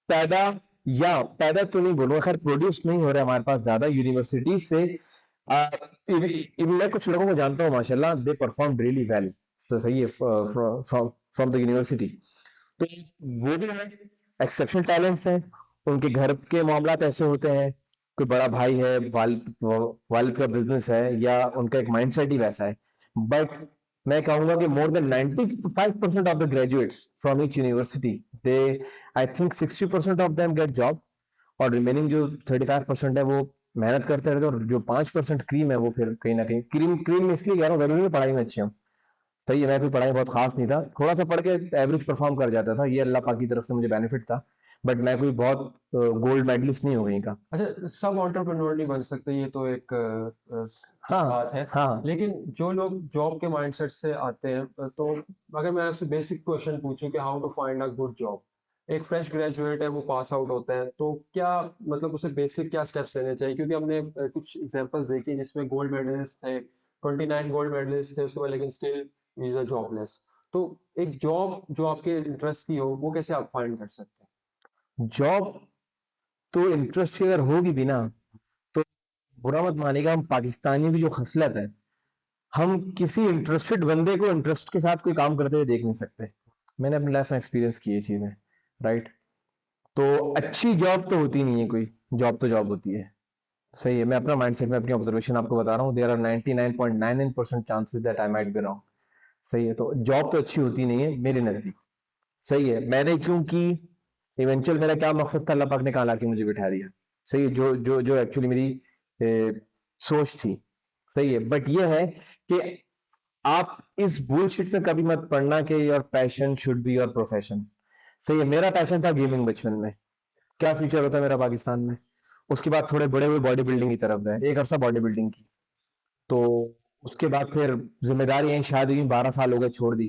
Speaker 1: पैदा, या पैदा तो नहीं बोलूंगा, खैर प्रोड्यूस नहीं हो रहा है हमारे पास ज्यादा यूनिवर्सिटी से। मैं कुछ लोगों को जानता हूँ माशाल्लाह, दे परफॉर्म रियली वेल, सही है, फ्रॉम द यूनिवर्सिटी। तो वो भी है, एक्सेप्शनल टैलेंट्स हैं, उनके घर के मामलात ऐसे होते हैं, कोई बड़ा भाई है, वालिद का बिजनेस है, या उनका एक माइंडसेट ही वैसा है। बट मैं कहूंगा कि more than 95% of the graduates from each university, they, I think 60% of them get job, और रिमेनिंग जो 35% है वो मेहनत करते रहते हैं, और जो 5% क्रीम है वो फिर कहीं ना कहीं, क्रीम क्रीम में इसलिए कह रहा हूँ, जरूरी नहीं पढ़ाई में अच्छे हूँ। सही है, मैं कोई पढ़ाई बहुत खास नहीं था, थोड़ा सा पढ़ के एवरेज परफॉर्म कर जाता था, ये अल्लाह पाक की तरफ से मुझे बेनिफिट था। बट मैं कोई बहुत गोल्ड मेडलिस्ट नहीं हो गई का।
Speaker 3: अच्छा, सब एंटरप्रेन्योर नहीं बन सकते, ये तो एक
Speaker 1: हाँ,
Speaker 3: बात है।
Speaker 1: हाँ।
Speaker 3: लेकिन जो लोग जॉब के माइंडसेट से आते हैं, तो अगर मैं आपसे बेसिक क्वेश्चन पूछूं कि how to find a good job, एक फ्रेश ग्रेजुएट है, वो पास आउट होता है, तो क्या मतलब उसे बेसिक क्या स्टेप्स लेने चाहिए? क्योंकि हमने कुछ एग्जांपल्स देखी हैं जिसमें गोल्ड मेडलिस्ट थे, 29 गोल्ड मेडलिस्ट थे उसके बाद, लेकिन स्टिल इज अ जॉबलेस। तो एक जॉब जो आपके इंटरेस्ट की हो, वो कैसे आप फाइंड कर सकते हैं?
Speaker 1: जॉब तो इंटरेस्ट की अगर होगी भी ना, तो बुरा मत मानेगा, हम पाकिस्तानी भी जो खसलत है, हम किसी इंटरेस्टेड बंदे को इंटरेस्ट के साथ कोई काम करते हुए देख नहीं सकते। मैंने अपनी लाइफ में एक्सपीरियंस की ये चीजें, राइट? तो अच्छी जॉब तो होती नहीं है कोई, जॉब तो जॉब होती है। सही है, मैं अपना माइंडसेट में अपनी ऑब्जर्वेशन आपको बता रहा हूँ। There are 99.99% chances that I might be wrong. सही है, तो जॉब तो अच्छी होती नहीं है मेरे नजदीक। सही है, मैंने क्योंकि इवेंचुअल मेरा क्या मकसद था, अल्लाह पाक ने कहाँ लाके मुझे बिठा दिया। सही है, जो जो जो एक्चुअली मेरी सोच थी। सही है, बट ये है कि आप इस बुलशिट में कभी मत पड़ना कि your passion should be your profession. सही है, मेरा पैशन था गेमिंग बचपन में। क्या फ्यूचर होता मेरा पाकिस्तान में। उसके बाद थोड़े बड़े हुए बॉडी बिल्डिंग की तरफ गए, एक अरसा बॉडी बिल्डिंग की। तो उसके बाद फिर जिम्मेदारी यही, शादी की 12 साल हो गए, छोड़ दी।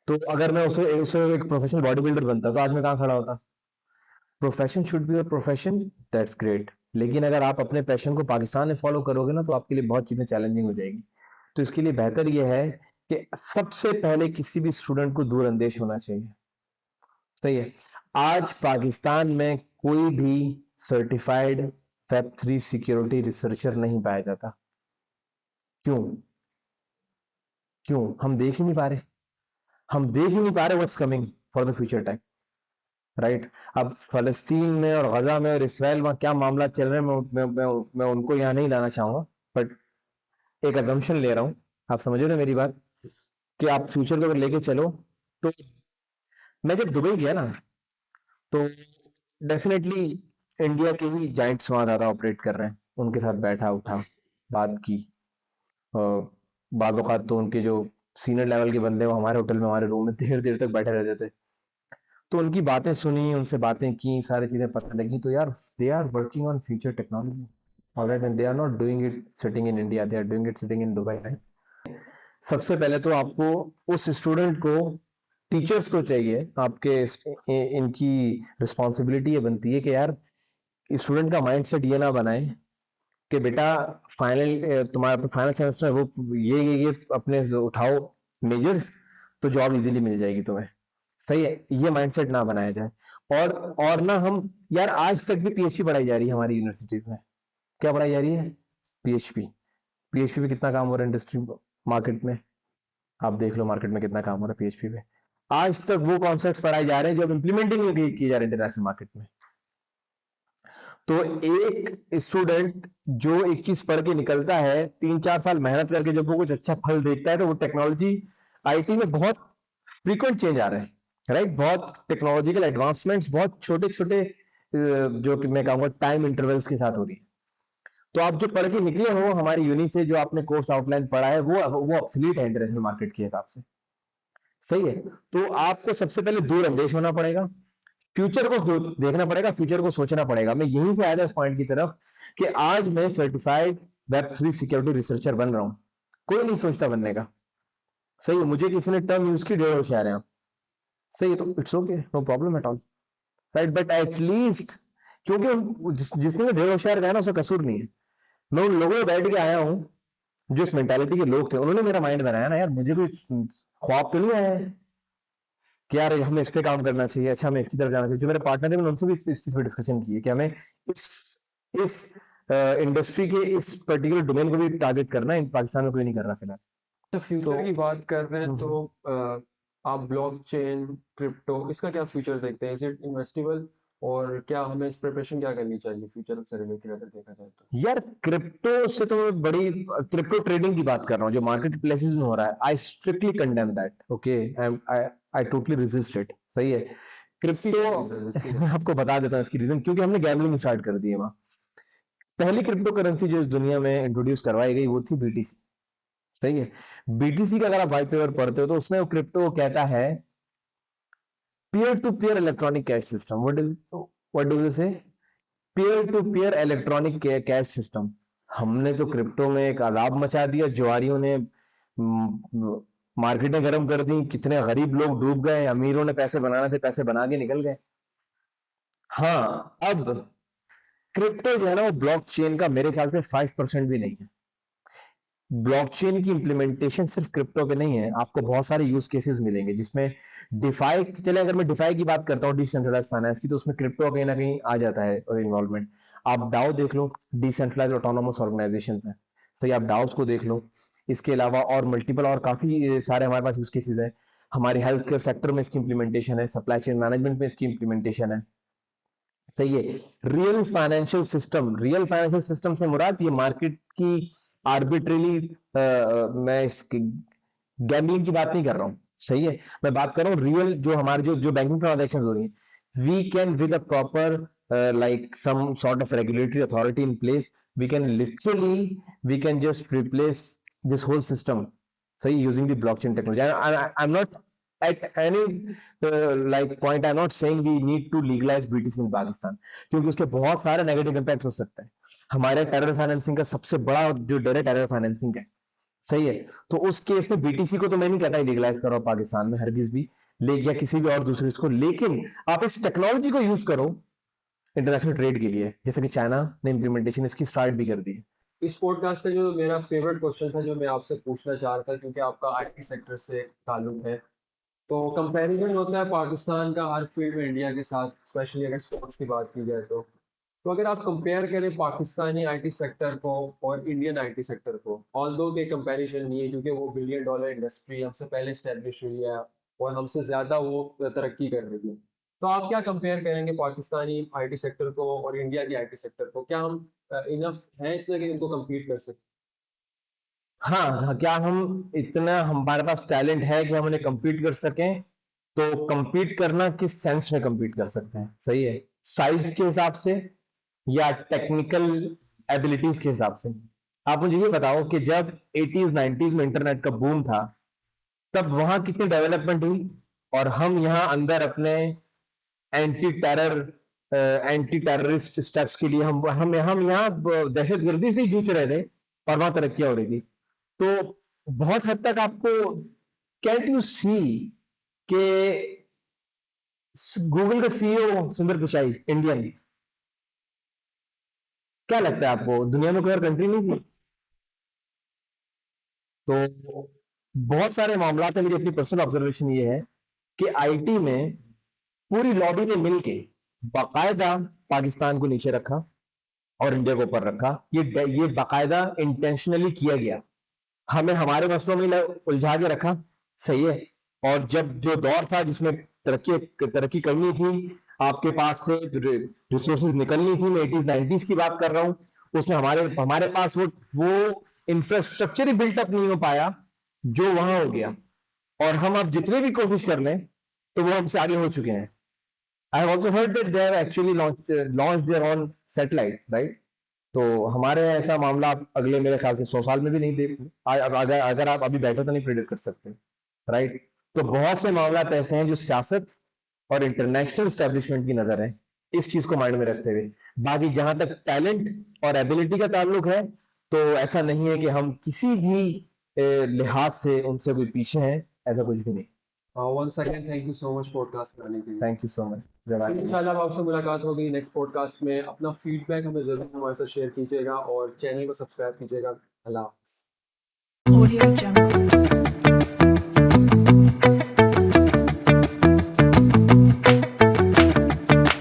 Speaker 1: तो अगर मैं उसे उसे एक प्रोफेशनल बॉडी बिल्डर बनता तो आज मैं कहाँ खड़ा होता। Profession should be your profession, that's great. लेकिन अगर आप अपने पैशन को पाकिस्तान में फॉलो करोगे ना, तो आपके लिए बहुत चीजें चैलेंजिंग हो जाएगी। तो इसके लिए बेहतर यह है कि सबसे पहले किसी भी स्टूडेंट को दूर अंदेश होना चाहिए। सही है, आज पाकिस्तान में कोई भी सर्टिफाइड वेब 3 सिक्योरिटी रिसर्चर नहीं पाया जाता। क्यों? क्यों हम देख ही नहीं पा रहे? हम देख ही नहीं पा रहे what's coming for the future time, right? अब फलस्तीन में और गजा में और इसराइल में क्या मामला चल रहे हैं, मैं उनको यहाँ नहीं लाना चाहूंगा, बट एक अजम्पशन ले रहा हूँ। आप समझ रहे हो ना मेरी बात, कि आप फ्यूचर को अगर लेके चलो। तो मैं जब दुबई गया ना, तो डेफिनेटली इंडिया के ही जाइंट्स वहां ज्यादा ऑपरेट कर रहे हैं। उनके साथ बैठा उठा, बात की। और बाद औकात तो उनके जो सीनियर लेवल के बंदे हैं, वो हमारे होटल में हमारे रूम में देर देर तक बैठे रहते थे। तो उनकी बातें सुनी, उनसे बातें की, सारी चीजें पता लगी। तो यार, they are working on future technology, alright, and they are not doing it sitting in India, they are doing it sitting in Dubai, right? सबसे पहले तो आपको उस स्टूडेंट को, टीचर्स को चाहिए, आपके इनकी रिस्पॉन्सिबिलिटी ये बनती है कि यार स्टूडेंट का माइंडसेट ये ना बनाए कि बेटा फाइनल, तुम्हारा फाइनल सेमेस्टर है, वो ये अपने से उठाओ मेजर्स, तो जॉब इजीली मिल जाएगी तुम्हें। सही है, ये माइंडसेट ना बनाया जाए। और ना हम, यार आज तक भी पीएचपी पढ़ाई जा रही है हमारी यूनिवर्सिटीज में। क्या पढ़ाई जा रही है? पीएचपी। पीएचपी पे कितना काम हो रहा है इंडस्ट्री मार्केट में? आप देख लो मार्केट में कितना काम हो रहा है पीएचपी पे। आज तक वो कॉन्सेप्ट्स पढ़ाए जा रहे हैं जो अब इंप्लीमेंटिंग नहीं किए जा रहे इंटरनेशनल मार्केट में। तो एक स्टूडेंट जो एक चीज पढ़ के निकलता है, 3-4 साल मेहनत करके जब वो कुछ अच्छा फल देखता है, तो वो टेक्नोलॉजी, आईटी में बहुत फ्रीक्वेंट चेंज आ रहे हैं, राइट? बहुत टेक्नोलॉजिकल एडवांसमेंट्स बहुत छोटे छोटे, जो कि मैं कहूंगा टाइम इंटरवल्स के साथ हो रही है। तो आप जो पढ़ के निकले हो हमारी यूनि से, जो आपने कोर्स आउटलाइन पढ़ा है, वो ऑब्सलीट है इंटरनेशनल मार्केट के हिसाब से। सही है, तो आपको सबसे पहले दूर अंदेश होना पड़ेगा, फ्यूचर को देखना पड़ेगा, फ्यूचर को सोचना पड़ेगा। मैं यहीं से आया था इस पॉइंट की तरफ कि आज मैं सर्टिफाइड वेब 3 सिक्योरिटी रिसर्चर बन रहा हूं। कोई नहीं सोचता बनने का। सही है, मुझे किसी ने टर्म यूज की, ढेर होशियार है आप। सही है, तो it's okay, no problem at all, right? But at least, क्योंकि जिसने ढेर होशियार कहा ना, उसका कसूर नहीं है। मैं उन लोगों में बैठ के आया हूँ जो इस मेंटालिटी के लोग थे, उन्होंने मेरा माइंड बनाया ना यार। मुझे कोई ख्वाब तो नहीं आया है कि यार हमें इस पे काम करना चाहिए, अच्छा हमें इसकी तरफ जाना चाहिए। जो मेरे पार्टनर है, मैंने उनसे भी इस चीज पे डिस्कशन की है कि हमें इस इंडस्ट्री के इस पर्टिकुलर डोमेन को भी टारगेट करना है। पाकिस्तान में कोई नहीं कर रहा फिलहाल।
Speaker 3: तो
Speaker 1: तो
Speaker 3: फ्यूचर की बात कर रहे हैं,
Speaker 1: हम्म,
Speaker 3: तो आप ब्लॉकचेन, क्रिप्टो, इसका क्या फ्यूचर देखते हैं? Is it investable? और क्या हमें इस प्रिपरेशन क्या करनी चाहिए फ्यूचर से रिलेटेड अगर देखा जाए तो?
Speaker 1: यार क्रिप्टो से तो मैं बड़ी, क्रिप्टो ट्रेडिंग की बात कर रहा हूँ जो मार्केट प्लेसेस में हो रहा है। आई strictly condemn that, okay? I I totally resist it. सही है,
Speaker 3: इसकी
Speaker 1: क्रिप्टो
Speaker 3: क्या रीजन, इसकी क्या?
Speaker 1: मैं आपको बता देता हूँ इसकी रीजन, क्योंकि हमने गैम्बलिंग स्टार्ट कर दी है वहाँ। पहली क्रिप्टो करेंसी जो इस दुनिया में इंट्रोड्यूस करवाई गई, वो थी बीटीसी। सही है, बीटीसी का अगर आप व्हाइट पेपर पढ़ते हो, तो उसमें वो क्रिप्टो कहता है peer to peer electronic cash system. What do they say? Peer to peer electronic cash system. हमने तो क्रिप्टो में एक अजाब मचा दिया, जुआरियों ने मार्केटें गर्म कर दी, कितने गरीब लोग डूब गए, अमीरों ने पैसे बनाने थे, पैसे बना के निकल गए। हाँ, अब क्रिप्टो जो है ना, वो ब्लॉकचेन का मेरे ख्याल से 5% भी नहीं है। ब्लॉकचेन की इंप्लीमेंटेशन सिर्फ क्रिप्टो पे नहीं है, आपको बहुत सारे यूज केसेस मिलेंगे जिसमें डिफाई, चले अगर मैं डिफाई की बात करता हूँ, डिसेंट्रलाइज फाइनेंस की, तो उसमें क्रिप्टो कहीं ना कहीं आ जाता है और इन्वॉल्वमेंट। आप डाओ देख लो, डिसेंट्रलाइज ऑटोनोमस ऑर्गेनाइजेशन है। सही, आप डाउस को देख लो। इसके अलावा और मल्टीपल और काफी सारे हमारे पास यूज केसेस हैं। हमारे हेल्थ केयर सेक्टर में इसकी इंप्लीमेंटेशन है, सप्लाई चेन मैनेजमेंट में इसकी इंप्लीमेंटेशन है। सही है। रियल फाइनेंशियल सिस्टम से मुराद ये मार्केट की आर्बिट्रेली, मैं इसकी गैम्बलिंग की बात नहीं कर रहा हूँ। सही है, मैं बात कर रहा हूँ रियल, जो हमारे जो बैंकिंग ट्रांजेक्शन हो रही है, we can with a proper like some sort of regulatory authority in place, we can just replace this whole system, say, using the blockchain technology. I'm not at any like point, I'm not saying we need to legalize BTC in Pakistan, क्योंकि उसके बहुत सारे negative impact हो सकते हैं। हमारे terror financing का सबसे बड़ा जो डर है टेरर फाइनेंसिंग है। सही है, तो उस केस में बीटीसी को तो मैं नहीं कहता लीगलाइज करो पाकिस्तान में हरगिज भी, ले या किसी भी और दूसरे इसको, लेकिन आप इस टेक्नोलॉजी को यूज करो इंटरनेशनल ट्रेड के लिए, जैसे कि चाइना ने इम्प्लीमेंटेशन इसकी स्टार्ट भी कर दी है।
Speaker 3: इस पॉडकास्ट का जो मेरा फेवरेट क्वेश्चन था जो मैं आपसे पूछना चाह रहा था, क्योंकि आपका आईटी सेक्टर से ताल्लुक है, तो कंपैरिजन होता है पाकिस्तान का हर फील्ड में इंडिया के साथ, स्पेशली अगर स्पोर्ट्स की बात की जाए तो अगर आप कंपेयर करें पाकिस्तानी आईटी सेक्टर को और इंडियन आईटी सेक्टर को, ऑल्दो के कंपैरिजन नहीं है क्योंकि वो बिलियन डॉलर इंडस्ट्री हमसे पहले स्टैब्लिश हुई है और हमसे ज़्यादा वो तरक्की कर रही है, तो आप क्या कंपेयर करेंगे पाकिस्तानी आईटी सेक्टर को और इंडिया की आईटी सेक्टर को? क्या हम इनफ हैं इतने कि इनको कम्पीट कर सकते?
Speaker 1: हाँ हाँ, क्या हम इतना, हमारे पास टैलेंट है कि हम उन्हें compete कर सकें? तो compete करना किस सेंस में compete कर सकते हैं? सही है, साइज के हिसाब से या टेक्निकल एबिलिटीज के हिसाब से? आप मुझे ये बताओ कि जब 80s 90s में इंटरनेट का बूम था, तब वहां कितनी डेवलपमेंट हुई, और हम यहाँ अंदर अपने anti terror anti terrorist steps के लिए हम यहाँ दहशतगर्दी से ही जूझ रहे थे, और वहां तरक्कियां हो रही थी। तो बहुत हद तक आपको, कैंट यू सी के गूगल का सीईओ सुंदर पिचाई इंडियन, क्या लगता है आपको दुनिया में कोई और कंट्री नहीं थी? तो बहुत सारे मामला है, मेरी अपनी पर्सनल ऑब्जर्वेशन ये है कि आईटी में पूरी लॉबी ने मिलके बाकायदा पाकिस्तान को नीचे रखा और इंडिया को ऊपर रखा। ये बाकायदा इंटेंशनली किया गया, हमें हमारे मसलों में उलझा के रखा। सही है, और जब जो दौर था जिसमें तरक्की तरक्की करनी थी, आपके पास से रिसोर्सेज निकलनी थी, मैं 80s 90s की बात कर रहा हूँ, उसमें हमारे हमारे पास वो इंफ्रास्ट्रक्चर ही बिल्टअप नहीं हो पाया जो वहां हो गया, और हम अब जितने भी कोशिश कर लें तो वो हमसे आगे हो चुके हैं। I have also heard that they have actually launch their on satellite, right? तो हमारे यहाँ ऐसा मामला आप अगले मेरे ख्याल से 100 साल में भी नहीं देख, अगर आप अभी बैठे तो नहीं प्रेडिक्ट कर सकते, राइट? तो बहुत से मामला ऐसे हैं जो सियासत और इंटरनेशनल स्टैब्लिशमेंट की नजर है, इस चीज को माइंड में रखते हुए। बाकी जहां तक टैलेंट और एबिलिटी का ताल्लुक है, तो ऐसा नहीं है कि हम किसी भी लिहाज से उनसे कोई पीछे हैं, ऐसा कुछ भी नहीं।
Speaker 3: Once again thank you so much podcast करने के लिए।
Speaker 1: Thank you so much.
Speaker 3: इंशाल्लाह अब आपसे मुलाकात होगी नेक्स्ट पॉडकास्ट में। अपना फीडबैक हमें ज़रूर हमारे साथ शेयर कीजिएगा और चैनल को सब्सक्राइब कीजिएगा। अल्लाह हाफ़िज़।
Speaker 2: Audio Jungle.